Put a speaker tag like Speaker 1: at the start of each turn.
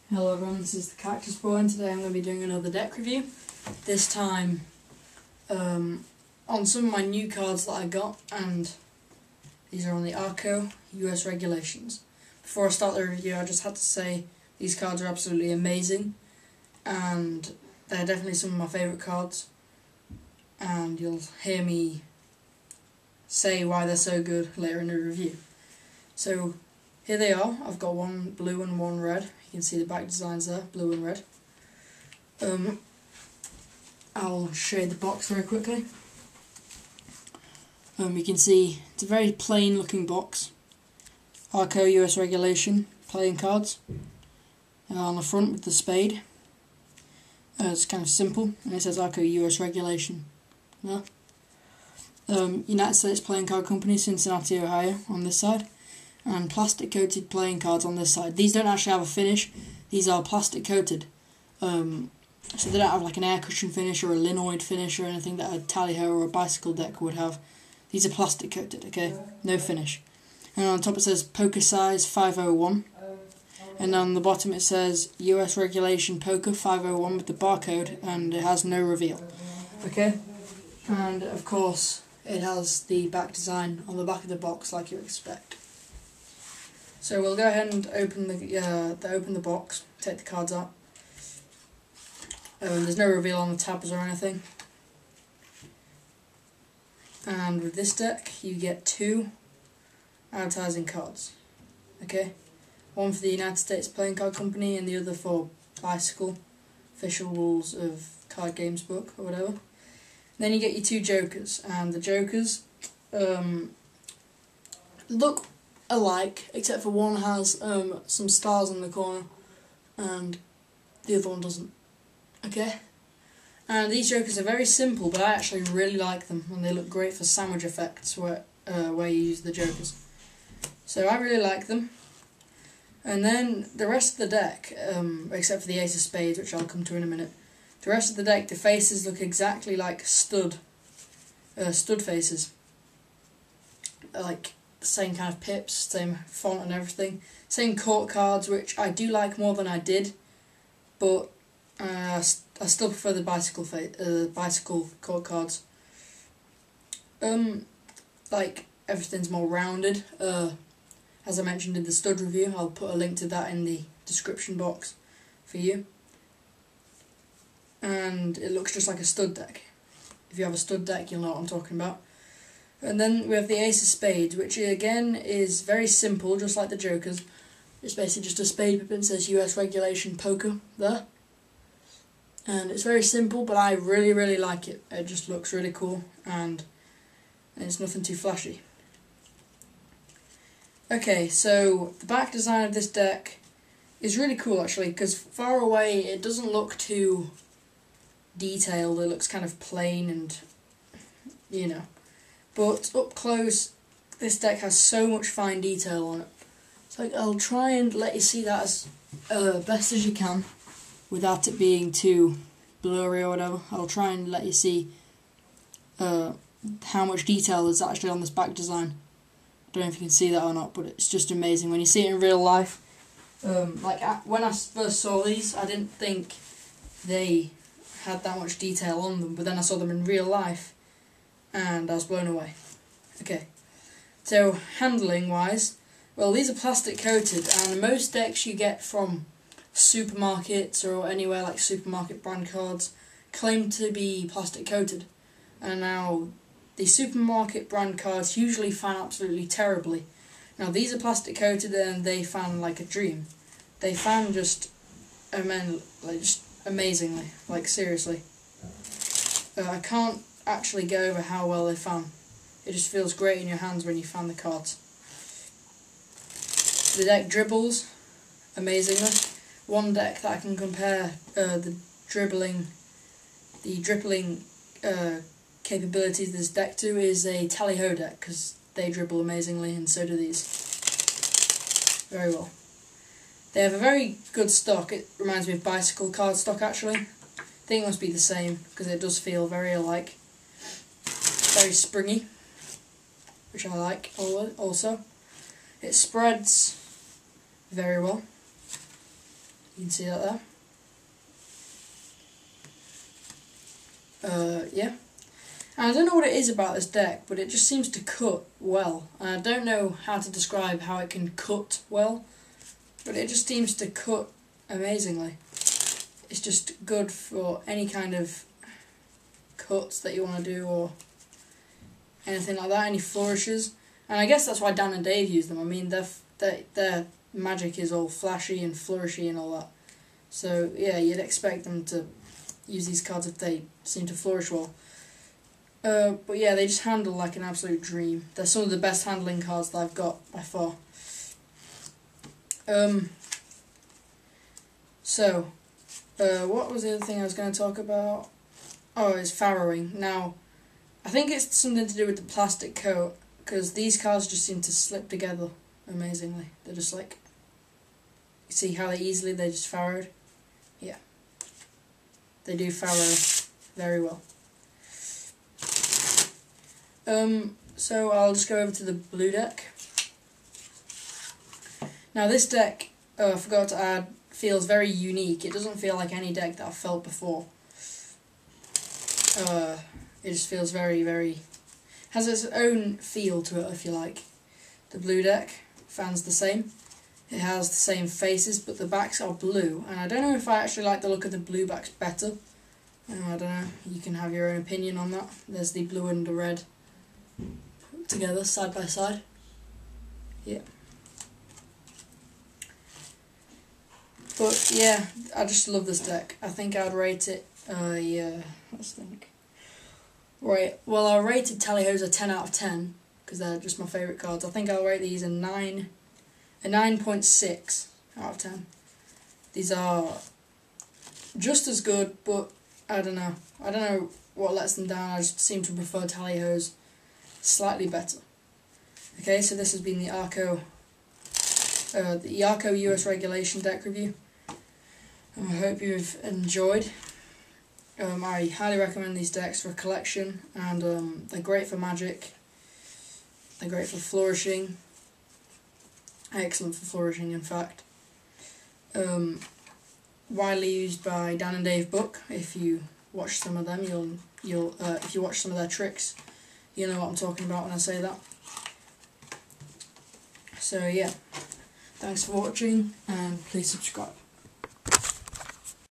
Speaker 1: Hello everyone, this is TheCactusBoi and today I'm going to be doing another deck review. This time on some of my new cards that I got, and these are on the Arrco US regulations. Before I start the review, I just had to say these cards are absolutely amazing and they're definitely some of my favourite cards, and you'll hear me say why they're so good later in the review. So here they are. I've got one blue and one red. You can see the back designs there, blue and red. I'll show you the box very quickly. You can see it's a very plain looking box. Arrco US regulation playing cards. On the front with the spade. It's kind of simple, and it says Arrco US regulation. Yeah. United States Playing Card Company, Cincinnati, Ohio on this side. And plastic coated playing cards on this side. These don't actually have a finish, these are plastic coated. So they don't have like an air cushion finish or a linoid finish or anything that a tally-ho or a bicycle deck would have. These are plastic coated, okay? No finish. And on top it says poker size 501. And on the bottom it says US regulation poker 501 with the barcode, and it has no reveal. Okay? And of course it has the back design on the back of the box like you expect. So we'll go ahead and open the box, take the cards out. There's no reveal on the tabs or anything. And with this deck, you get two advertising cards. Okay, one for the United States Playing Card Company and the other for Bicycle, Official Rules of Card Games book or whatever. And then you get your two jokers, and the jokers look alike, except for one has some stars in the corner and the other one doesn't. Okay? And these jokers are very simple, but I actually really like them, and they look great for sandwich effects where you use the jokers. So I really like them. And then the rest of the deck, except for the ace of spades, which I'll come to in a minute, the rest of the deck, the faces look exactly like stud faces. Like the same kind of pips, same font and everything. Same court cards, which I do like more than I did, but I still prefer the bicycle court cards. Like everything's more rounded. As I mentioned in the stud review, I'll put a link to that in the description box for you. And it looks just like a stud deck. If you have a stud deck, you'll know what I'm talking about. And then we have the ace of spades, which again is very simple, just like the jokers. It's basically just a spade pip and says US regulation poker there. And it's very simple, but I really, really like it. It just looks really cool, and it's nothing too flashy. Okay, so the back design of this deck is really cool actually, because far away it doesn't look too detailed. It looks kind of plain and, you know. But up close, this deck has so much fine detail on it. So I'll try and let you see that as best as you can, without it being too blurry or whatever. I'll try and let you see how much detail is actually on this back design. I don't know if you can see that or not, but it's just amazing. When you see it in real life, when I first saw these, I didn't think they had that much detail on them, but then I saw them in real life, and I was blown away. Okay, so handling wise, well, these are plastic coated, and most decks you get from supermarkets or anywhere like supermarket brand cards claim to be plastic coated, and now the supermarket brand cards usually fan absolutely terribly. Now these are plastic coated and they fan like a dream. They fan just amazingly, like seriously. I can't actually go over how well they fan. It just feels great in your hands when you fan the cards. The deck dribbles amazingly. One deck that I can compare the dribbling capabilities of this deck to is a tally-ho deck, because they dribble amazingly and so do these. Very well. They have a very good stock. It reminds me of bicycle card stock actually. I think it must be the same, because it does feel very alike. Very springy, which I like also. It spreads very well. You can see that there. Yeah. And I don't know what it is about this deck, but it just seems to cut well. And I don't know how to describe how it can cut well, but it just seems to cut amazingly. It's just good for any kind of cuts that you want to do or anything like that, any flourishes. And I guess that's why Dan and Dave use them. I mean, their magic is all flashy and flourishy and all that. So yeah, you'd expect them to use these cards if they seem to flourish well. But yeah, they just handle like an absolute dream. They're some of the best handling cards that I've got by far. What was the other thing I was going to talk about? Oh, it's farrowing. Now, I think it's something to do with the plastic coat, because these cards just seem to slip together amazingly. They're just like, you see how easily they just farrowed? Yeah. They do farrow very well. So I'll just go over to the blue deck. Now this deck, I forgot to add, feels very unique. It doesn't feel like any deck that I've felt before. It just feels very, very... has its own feel to it, if you like. The blue deck, fan's the same. It has the same faces, but the backs are blue. And I don't know if I actually like the look of the blue backs better. I don't know, you can have your own opinion on that. There's the blue and the red put together, side by side. Yeah. But yeah, I just love this deck. I think I'd rate it, yeah, let's think. Right, well I'll rate Tally-Ho's a 10 out of 10, because they're just my favourite cards. I think I'll rate these a 9.6 out of 10. These are just as good, but I don't know what lets them down. I just seem to prefer Tally-Ho's slightly better. Okay, so this has been the Arrco US regulation deck review. I hope you've enjoyed. I highly recommend these decks for collection, and they're great for magic. They're great for flourishing. Excellent for flourishing, in fact. Widely used by Dan and Dave Book. If you watch some of them, if you watch some of their tricks, you'll know what I'm talking about when I say that. So yeah, thanks for watching, and please subscribe.